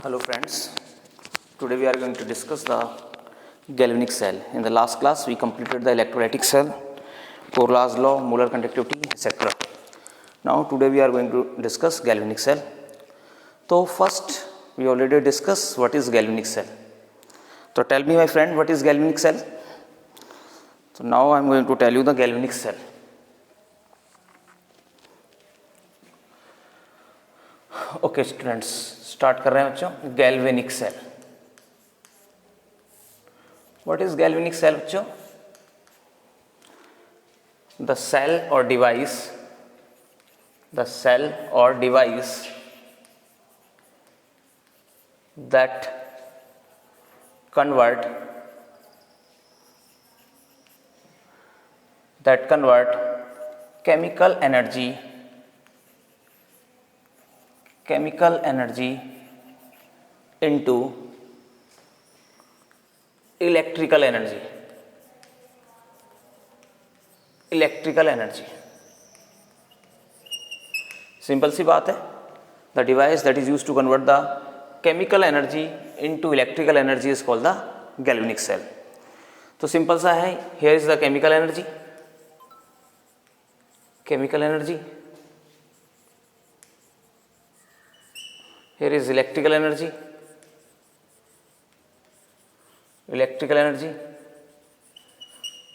Hello friends, today we are going to discuss the galvanic cell. In the last class we completed the electrolytic cell, Corla's law, molar conductivity, etc. Now today we are going to discuss galvanic cell. So first we already discussed what is galvanic cell. So tell me my friend, what is galvanic cell? So now I am going to tell you the galvanic cell. Okay students, start कर रहे हैं बच्चों. Galvanic cell. What is galvanic cell बच्चों? The cell और device that convert chemical energy into electrical energy. Simple सी बात है. The device that is used to convert the chemical energy into electrical energy is called the galvanic cell. तो simple सा है. Here is the chemical energy. Here is electrical energy.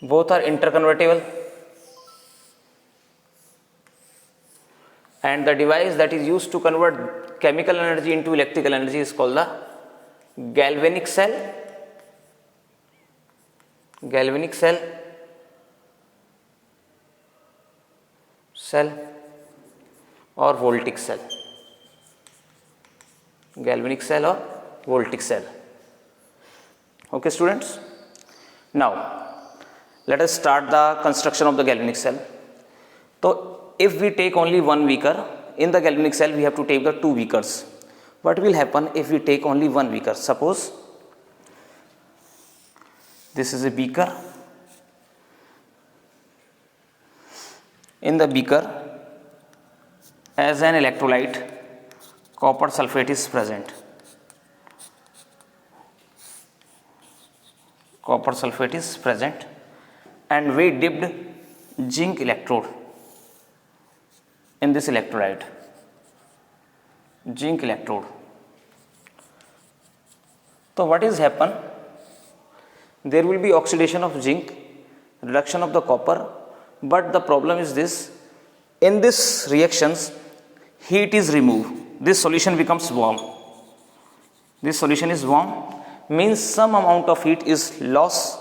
Both are interconvertible, and the device that is used to convert chemical energy into electrical energy is called the galvanic cell. Or voltaic cell. Galvanic cell or voltaic cell. Okay students, now let us start the construction of the galvanic cell. So if we take only one beaker in the galvanic cell, we have to take the two beakers. What will happen if we take only one beaker? Suppose this is a beaker. In the beaker, as an electrolyte, copper sulfate is present. And we dipped zinc electrode in this electrolyte. So what is happen? There will be oxidation of zinc, reduction of the copper, but the problem is this: in this reactions, heat is removed. This solution becomes warm. Means some amount of heat is lost.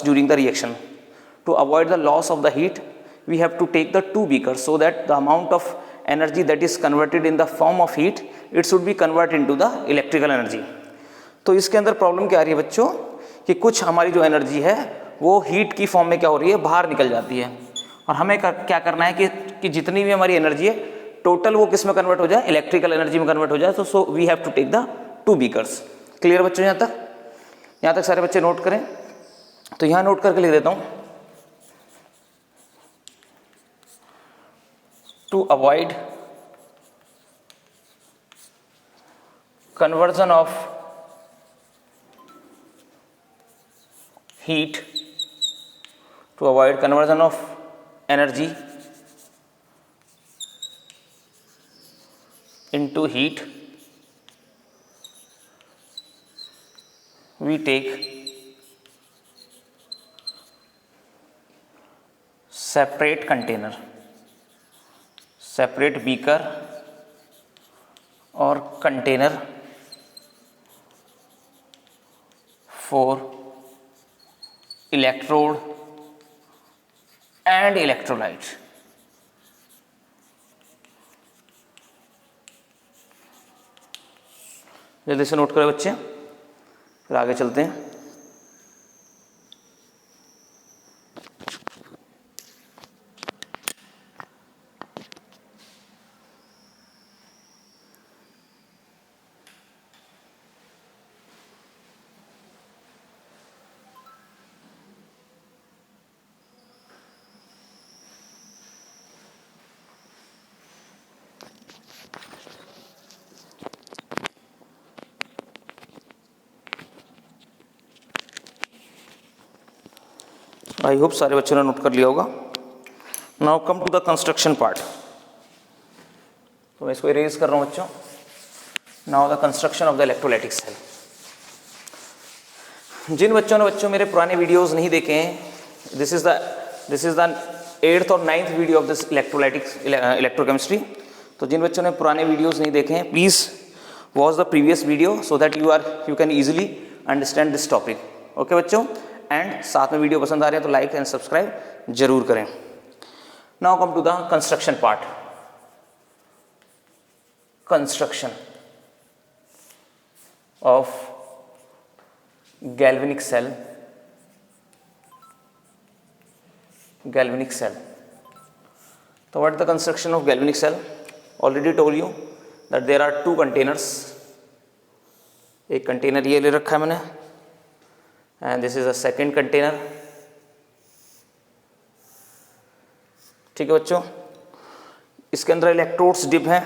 During the reaction. To avoid the loss of the heat, we have to take the two beakers, so that the amount of energy that is converted in the form of heat, it should be converted into the electrical energy. तो इसके अंदर problem क्या आ रही है बच्चों, कि कुछ हमारी जो एनर्जी है वो हीट की फॉर्म में क्या हो रही है, बाहर निकल जाती है. और हमें क्या करना है कि जितनी भी हमारी एनर्जी है टोटल वो किस में कन्वर्ट हो जाए, इलेक्ट्रिकल एनर्जी में कन्वर्ट हो जाए. तो so we have to take the two beakers. Clear बच्चों? यहाँ तक सारे बच्चे नोट करें. तो यहाँ नोट करके लिख देता हूँ. To avoid conversion of heat, energy into heat, we take separate beaker or container for electrode and electrolyte. जल्दी से नोट करें बच्चे, फिर आगे चलते हैं. आई होप सारे बच्चों ने नोट कर लिया होगा। Now come to the construction part. तो मैं इसको इरेज कर रहा हूँ बच्चों। Now the construction of the electrolytic cell. जिन बच्चों ने मेरे पुराने वीडियोस नहीं देखे हैं, दिस इज द 8th और 9th video of this electrochemistry. तो जिन बच्चों ने पुराने वीडियोस नहीं देखे हैं, please watch the previous video so that you can easily understand this topic. Okay बच्चों, एंड साथ में वीडियो पसंद आ रहे हैं तो लाइक एंड सब्सक्राइब जरूर करें। Now come to the construction part. Construction of galvanic cell. So what is the construction of galvanic cell? Already told you that there are two containers. एक container ये ले रखा है मैंने, and this is a second container. ठीक है बच्चों, इसके अंदर इलेक्ट्रोड्स डिप हैं।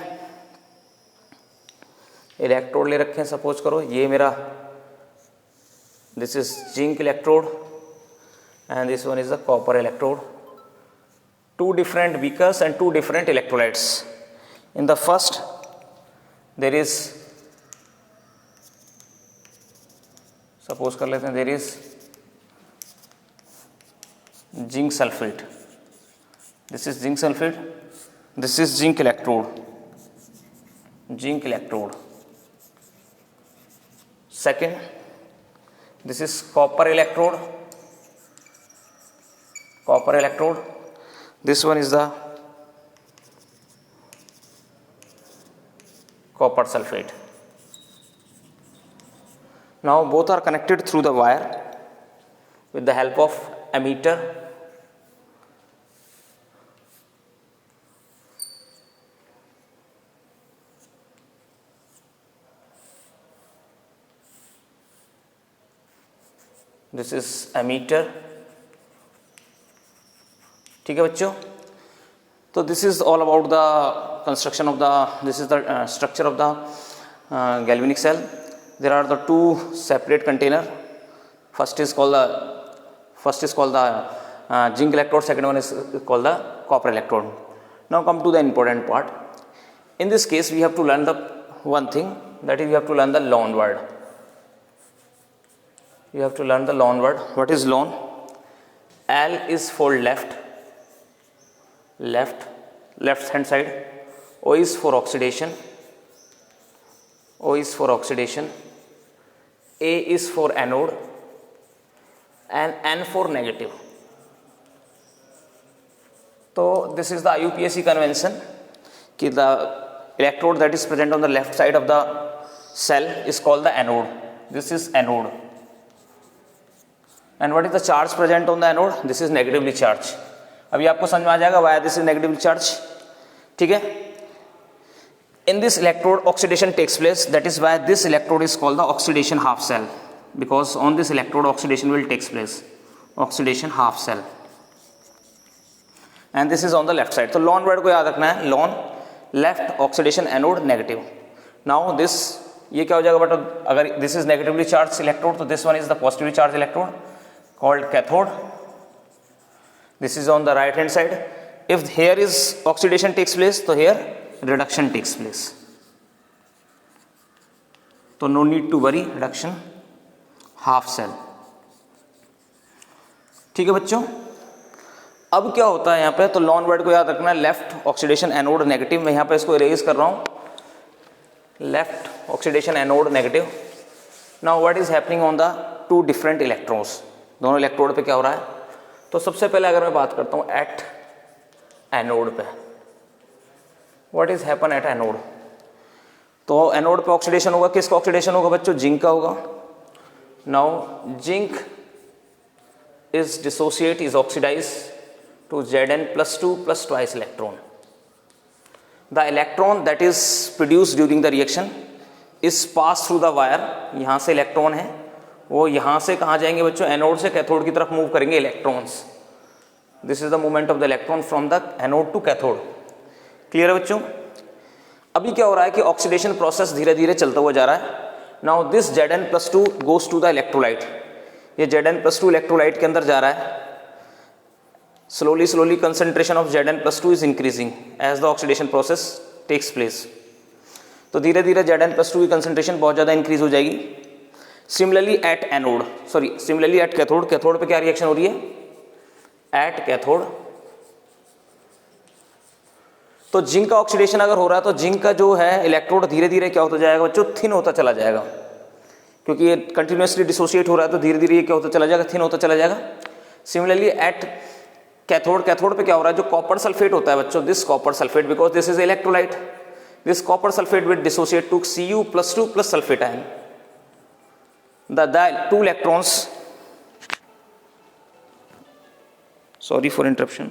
इलेक्ट्रोड ले रखे हैं, सपोज करो ये मेरा this is zinc electrode and this one is the copper electrode. Two different beakers and two different electrolytes. In the first there is, suppose कर लेते हैं, there is zinc sulfate. This is zinc sulfate, this is zinc electrode. Second, this is copper electrode. This one is the copper sulfate. Now both are connected through the wire with the help of ammeter. This is ammeter. ठीक है बच्चों, तो this is all about the construction of the, this is the structure of the galvanic cell. There are the two separate container. First is called the zinc electrode. Second one is called the copper electrode. Now come to the important part. In this case, we have to learn the one thing, that is we have to learn the loan word. You have to learn the loan word. What is loan? L is for left hand side. O is for oxidation. A is for anode and N for negative. So this is the IUPAC convention कि the electrode that is present on the left side of the cell is called the anode. This is anode. And what is the charge present on the anode? This is negatively charged. अभी आपको समझ में आ जाएगा why this is negatively charged. ठीक है, in this electrode oxidation takes place, that is why this electrode is called the oxidation half cell, because on this electrode oxidation will takes place, oxidation half cell, and this is on the left side. तो lone word को याद रखना है, lone left oxidation anode negative. Now this ये क्या हो जाएगा बेटा, अगर this is negatively charged electrode तो this one is the positively charged electrode called cathode. This is on the right hand side. If here is oxidation takes place तो here reduction takes place. तो no need to worry, reduction half cell. ठीक है बच्चों, अब क्या होता है यहाँ पे, तो लॉन वर्ड को याद रखना है, लेफ्ट ऑक्सीडेशन एनोड नेगेटिव. मैं यहाँ पे इसको इरेज कर रहा हूँ, left oxidation anode negative. Now what is happening on the two different electrons, दोनों इलेक्ट्रोड पे क्या हो रहा है. तो सबसे पहले अगर मैं बात करता हूँ एट एनोड पे, what is happen at anode. तो एनोड पे ऑक्सीडेशन होगा, किसका ऑक्सीडेशन होगा बच्चों, जिंक का होगा. Now zinc is dissociate, is oxidized to Zn+2 plus twice electron. The electron that is produced during the reaction is passed through the wire. यहाँ से इलेक्ट्रॉन है, वो यहाँ से कहाँ जाएंगे बच्चों, एनोड से कैथोड की तरफ मूव करेंगे electrons. This is the movement of the electron from the anode to cathode. Clear है बच्चों. अभी क्या हो रहा है कि ऑक्सीडेशन प्रोसेस धीरे धीरे चलता हुआ जा रहा है. Now this Zn+2 goes to the electrolyte. ये Zn+2 इलेक्ट्रोलाइट के अंदर जा रहा है. slowly concentration of Zn+2 is increasing as the oxidation process takes place. तो धीरे धीरे Zn+2 की कंसंट्रेशन बहुत ज़्यादा इंक्रीज हो जाएगी. Similarly at anode, similarly at cathode, cathode पे क्या रिएक्शन हो रही है? एट कैथोड तो जिंक का ऑक्सीडेशन अगर हो रहा है तो जिंक का जो है इलेक्ट्रोड धीरे धीरे क्या होता जाएगा बच्चों? थिन होता चला जाएगा, क्योंकि ये कंटिन्यूसली डिसोशिएट हो रहा है तो धीरे धीरे ये क्या होता चला जाएगा? थिन होता चला जाएगा. सिमिलरली एट कैथोड, कैथोड पे क्या हो रहा है? जो कॉपर सल्फेट होता है बच्चों, this copper sulphate, because this is electrolyte, this copper sulphate will dissociate to Cu+2 plus sulphate ion. The two electrons, sorry for interruption.